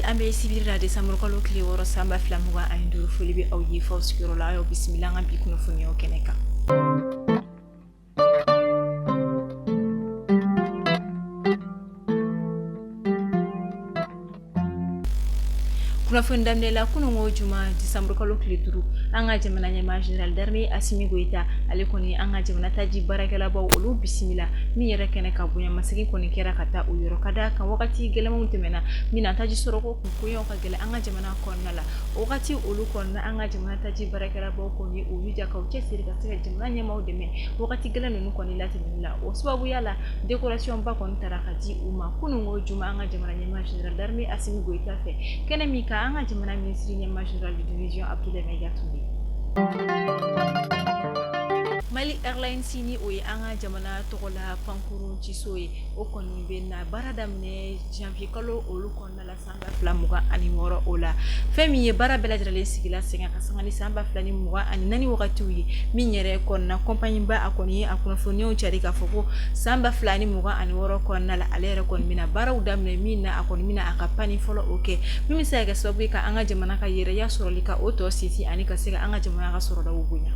ambe sibira Desember kalo kile woro samba flamuga aindu folibi au yi fo skiro la yo bismillah ngambi kuno funyo keneka. Kuna fundamne la kuno ngojuma Desember kalo kile duru anga jamana nyama general darmi Assimi Goita ale koni anga jamana taji barakela ba olu bismillah mi yere kene ka bunya masigi koni kera kata uyoro kada kan wakati gele mo temena mina taji soroko kuyo ka gele anga jamana konna la wakati olu konna anga jamana taji barakela ba koni uyija ka uche sirika sira jamana nyama udeme wakati gele no koni lati minla o sababu yala decoration ba kon tarakati uma kuno ngojuma anga jamana nyama general darmi Assimi Goita fe kene mika anga jamana ministri nyama general de division Abdoulaye Megatumbi. Mali Airlines sini oye anga jamana tokola pankuru chisoye okoni bena baradamne janvier kalo olu konna la samba flamuga ani woro ola femi ye bara bela jale sigila senga kasangani samba flani muga ani nani wakati uyi minyere konna compagnie ba akoni akuna fonyo charika foko samba flani muga ani woro konna la alere kon mina bara udamne mina akoni mina akapani folo okay mimi saga sobi ka anga jamana ka yere ya sorolika auto city ani kasega anga jamana ka soroda ubunya.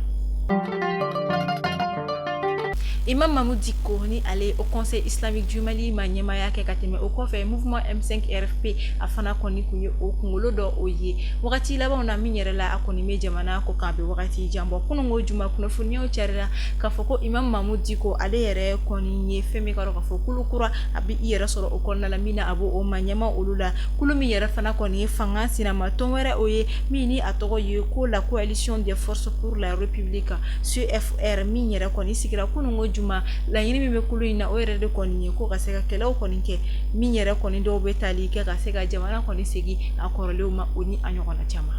Imam Mahmoud Dicko ni allé au Conseil islamique du Mali manyema yake kateme au kofe mouvement M5 RFP afana koni kuye o kungolo do oye wakati laba ona minyere la akoni me jamana ko kambe wakati jambo kuno ngojuma kuno funyo charira kafoko Imam Mahmoud Dicko ale yere koni nye femi karo kafoko kulukura abi yere soro okonna la mina abo o manyema olula kulumi yere fana koni fanga sinama tonwere oye mini atogo ye ko la coalition des forces pour la république CFR minyere koni sikira kuno juma la yini mi be kulu ina o yere de koni ko ka seka kela o koni ke mi yere koni do be tali ke ka seka jamana koni segi akorole ma oni anyokona chama.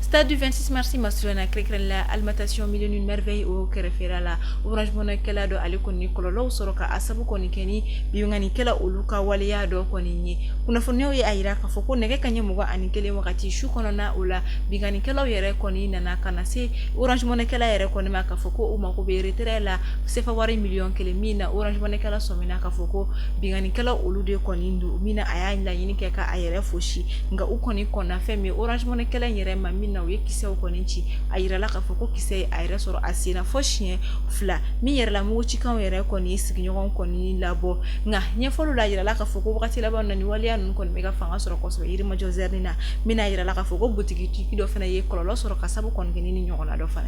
Stade du 26 mars masrona krekren la almatation million une merveille au kerefera la orange mona kala do ale koni kololo soroka asabu koni keni biyungani kala oluka waliya do koni ni kuna fonyo ye ayira ka foko nege kanye muga anikele wakati shu kono na ula bigani kala yere koni nana kana se orange mona kala yere koni maka foko uma ko be retere la sefa wari million kele mina orange mona kala somina ka foko bigani kala olude koni ndu mina ayanya yini ke ka ayere foshi nga ukoni kona femi orange mona kala yere ma mina we kise o koninchi ayira la ka foko kise ayira soro asina foshien fla mi yere la mu chikan yere koni signyon koni labo nga nye folo la ayira la ka foko wakati labo nani wali anu koni mega fanga soro koso yiri ma jozerni na mina ayira la ka foko butiki tiki do fana ye kololo soro kasabu koni nini nyogona do fana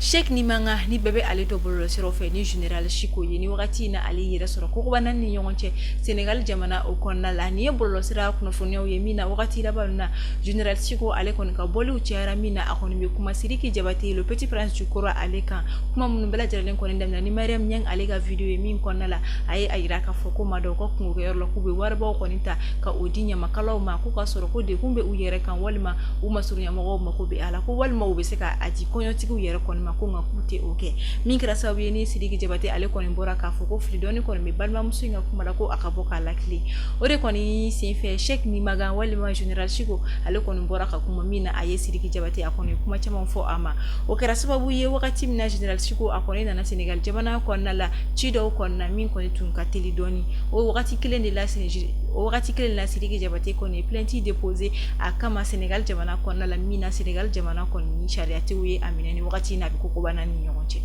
Sheikh Nimanga ni bebe ale to bolo sero fe ni general Shiko ye ni wakati na ali yere soro ko bana ni nyonche Senegal jamana o konna la ni bolo sera kuno fonyo ye mina wakati la bana general Shiko ale kon ka bolu chara mina akoni be kuma siriki jabati le petit prince du Kora ale kan kuma mun bela jalen kon ndam na ni Mariam nyang ale ga video ye min konna la ay ayira ka foko mado ko kungo yerlo kube warba ko nita ka odinya makalo ma ko ka soro ko de kumbe u yere kan walma u masurunya mo ko be ala ko walma u be seka aji konyo tiku yere kon ma ko ngakute okay minkra sababu ni sidiki jabate ale koni mbora ka foko fridoni koni me balma musinga kumala ko akaboka lakli ore koni sinfe Sheikh Nimaga wali ma general Shiko ale koni mbora ka kuma mina aye sidiki jabate akoni kuma chama mfo ama okera sababu ye wakati mina general Shiko akoni na Senegal jamana konna la chido konna min koni tunkatili doni o wakati kile ni la Senegal o wakati kile la sidiki jabate koni plenty déposé akama Senegal jamana konna la mina Senegal jamana koni shariati uye amineni wakati na biko bana ni nyonche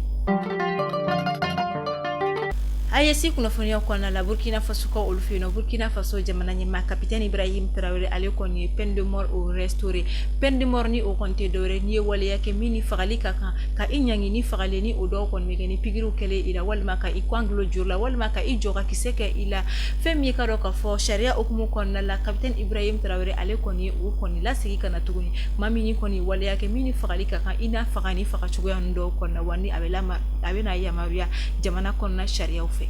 ayesi kuna fonyo kona la Burkina Faso ko ulfino Burkina Faso jamana nyima capitaine Ibrahim Traoré ale koni peine de mort au restauré peine de mort ni au compte dore ni wale yake mini fagalika ka inyangi ni fagale ni odo kon megeni pigiru kele ila walma ka ikwanglo jurla walma ka ijoga kiseke ila femi karo ka fo sharia okumu kona la capitaine Ibrahim Traoré ale koni u koni la sigika na tuguni mami ni koni wale yake mini fagalika ka ina fagani fagachugo ndo kona wani abena ya maria jamana kona sharia ufe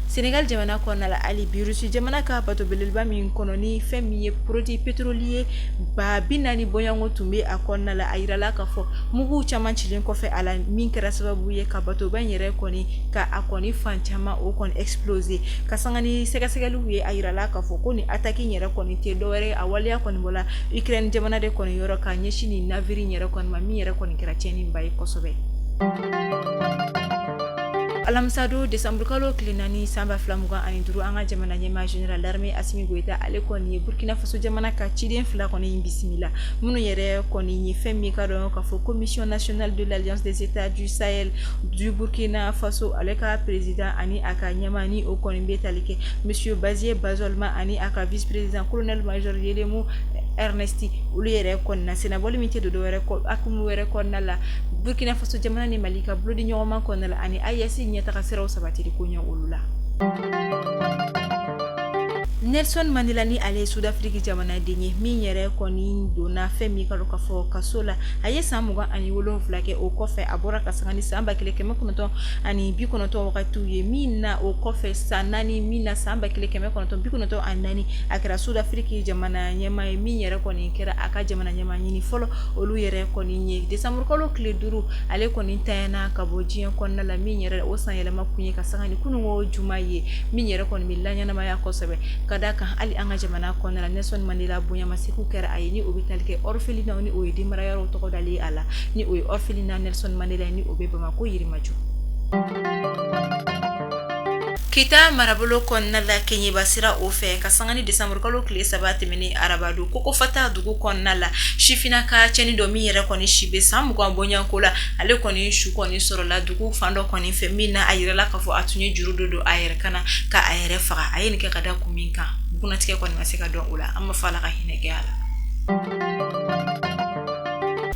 Senegal jamana kona la ali birusi jamana ka pato belelba min kono ni femi ye produit pétrolier ba binani boyango tumbe akona la ayira la ka fo mugu chama chilen ko fe ala min kera sababu ye ka bato ban yere koni ka akoni fanchama o kon exploser ka sangani sega ye ayira la ka fo koni attaque yere koni te dore awali akoni bola Ukraine jamana de koni yoro ka nyeshini naviri yere koni ma mi yere koni kera cheni mbayi kosobe alamsado décembre kalo klinani samba flamuga ani duru anga jamana nyema general d'armée Assimi Goïta ale koni Burkina Faso jamana ka ciden fla koni bismillah munu yere koni ni femi kado ka fo commission nationale de l'alliance des états du Sahel du Burkina Faso ale ka président ani aka nyamani o koni betalike monsieur Bazier Bazolma ani aka vice président colonel major Yelemu Ernesti ulu yere koni na senaboli mite do were ko akumu were koni la Burkina Faso jamana ni malika blodi nyoma koni la ani ayasi nyata kasira usabati ko nyolula Nelson Mandela ni ale Sud-Afrique jamana denye min yere koni dona femi kalo kafo kasola aye samuga ani wolonfula ke o kofe abora kasangani samba kile keme konoto ani bi konoto wakatu ye mina o kofe sanani mina samba kile keme konoto bi konoto anani akira Sud-Afrique jamana nyema min yere koni kera aka jamana nyema nyini folo olu yere koni nye Desamur kalo kile duru ale koni tayana kabojien konna la min yere o san yele makunye kasangani kunungo jumaye min yere koni milanya na maya kosabe kadaka ali anga jamana kona la Nelson Mandela bunya masiku kera ayini obitalke orphelina ni oyidi marayaro to dali ala ni oy orphelina Nelson Mandela ni obeba mako yirimaju kita marabolo konna la kenye basira ofe kasangani Desamur kalo kile sabati mini arabadu koko fata dugu konna la shifina ka cheni domi yere koni shibe samu kwa bonya kola ale koni shu koni soro la dugu fando koni femina ayire la kafo atunye jurudodo ayire kana ka ayire faga ayini ke kada kuminka bukuna tike koni masika don ula amma fala ka hineke ala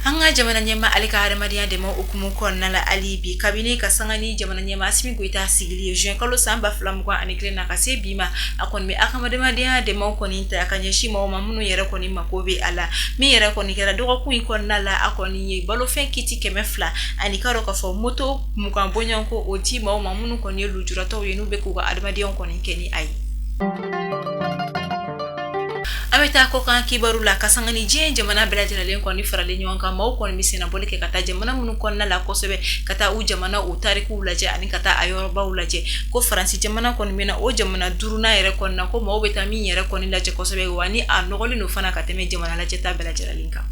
hanga jamana nyema alika haramadiya demo ukumu konna la alibi kabine kasangani jamana nyema Assimi Goïta sigili juin kalo samba flam kwa anikle na kase bima akon me akamadema dia demo koni ta akanyeshi ma mamunu yere koni makobe ala mi yere koni kera doko ku ikonna la akoni ye balo fen kiti kemefla anikaro ka fo moto mukambonya ko oti ma mamunu koni lujura to yenu be ku ga adamadiya koni keni ai ameta ko kan kibaru la kasangani je jamana belajina len ko ni farale nyonka maw ko misina bolike kata jamana mun ko na la ko sebe kata u jamana u tariku ulaje ani kata ayorba ulaje ko faransi jamana ko mina o jamana duruna yere ko na ko maw beta mi yere ko ni laje ko sebe wani a nogoli no fana kateme jamana laje ta belajina linka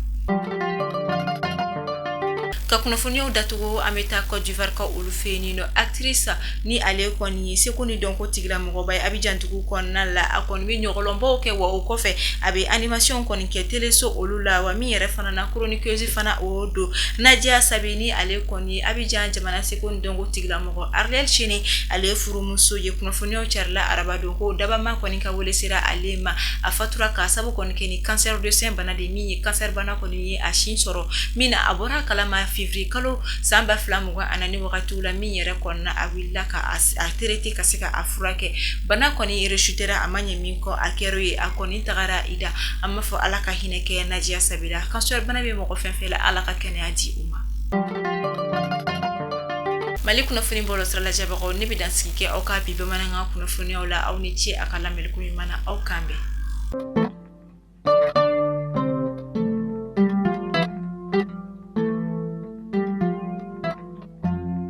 kakuna funyo datugo ameta ko d'Ivoire ko ulufeni no actrice ni ale koni sekuni donko tigla mo bay Abidjan tugu kon nala akon mi nyogolombo ke wa okofe abe animation koni ke teleso olula wa mi yere fana na chroniqueuse fana odo Nadia Sabini ale koni Abidjan jamana sekuni donko tigla mo Arlel Chini ale furumuso ye kuna funyo charla arabado ko daba ma koni ka wole sira alema afatura ka sabu koni ke ni cancer de sein bana de mi cancer bana koni ashin soro mina abora kala ma février kalo samba flamuga anani wakati la mi yere konna awilla ka atereti kasika afurake bana koni ireshutera amanye minko akeroye akoni tagara ida amafo alaka hineke Nadia Sabira cancer bana be moko fenfela alaka kene adi uma mali kuna funi bolo sala jaba ko ne bidanski ke oka bibe mananga kuna funi ola awni ci akala mel ko mana o kambe